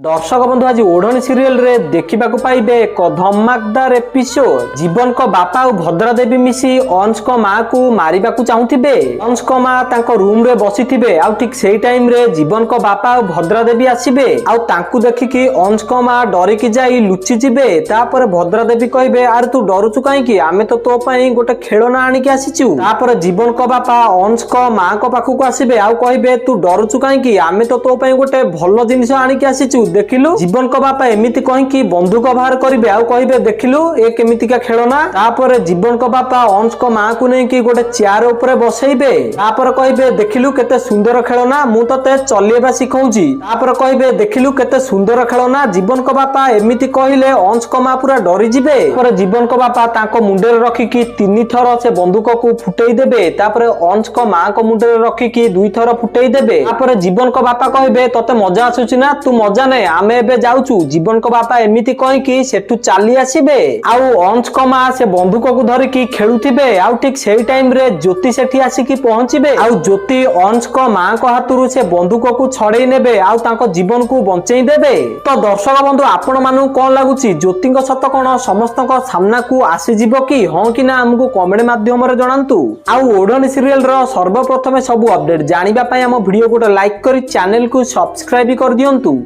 दर्शक बंधु आज ओढ़णी सीरियल रे देखा पाइबे एक धमाकदार एपिसोड। जीवन को बापा और भद्रा देवी मिसी अंश को माँ को मारिबा को चाहूथिबे। अंश को माँ तांको रूम रे बसिथिबे आउ ठीक सेही टाइम रे जीवन को बापा और भद्रा देवी आसीबे आउ तांकु देखिकी अंश को माँ डरिकी जाई लुचि जिबे। तापर भद्रा देवी कहबे आरे तू डरुचु काईकी आमे तो तो पई गोटे खेलना आनिकी आसीचु। तापर जीवन को बापा अंश को माँ को पाखु को आसीबे आउ कहबे तू डरुचु काईकी आमे तो तो पई गोटे भलो जिनिस आनिकी आसीचु। देखिलु जीवन को बापा एमिति कहिकी बंदूक बाहर करिवे आउ कहिबे देखिलु ए केमितिका खेलना। तापर जीवन को बापा अंश को माँ को नेकी गोटे चेयर ऊपर बसैबे। तापर कहिबे देखिलु केते सुंदर खेलना मु तते चलेबा सिखौची। तापर कहिबे देखिलु केते सुंदर खेलना। जीवन को बापा एमिति कहिले अंश को माँ पूरा डरी जिबे। तापर जीवन को बापा तांको मुंडे रखिकी 3 थर से बंदूक को फुटेई देबे। तापर अंश को माँ को मुंडे रखिकी 2 थर फुटेई देबे। तापर जीवन को बापा कहिबे तते मजा आसुची ना तू मजा ने आमे एबे जाउचु। जीवन को बापा एमिति कहिकी सेठु चाली आसीबे आउ अंश को माँ से बंदूक को धरिकी खेलुथिबे आउ ठीक सेही टाइम रे ज्योति सेठी आसीकी पहुंचीबे आउ ज्योति अंश को माँ को हाथुरु से बंदूक को छड़ेई नेबे आउ तांको जीवन को बंचेई देबे। तो दर्शक बंधु आपण मानु कोन लागुची ज्योति सत कोन समस्त सामना को आसी जीवो कि हां कि ना हमकु कमेंट माध्यम रे जणांतु। आउ ओढ़णी सीरियल रो सर्वप्रथमे सब अपडेट जानिबा पई हम वीडियो को लाइक करी चैनल को सब्सक्राइब कर दियंतु।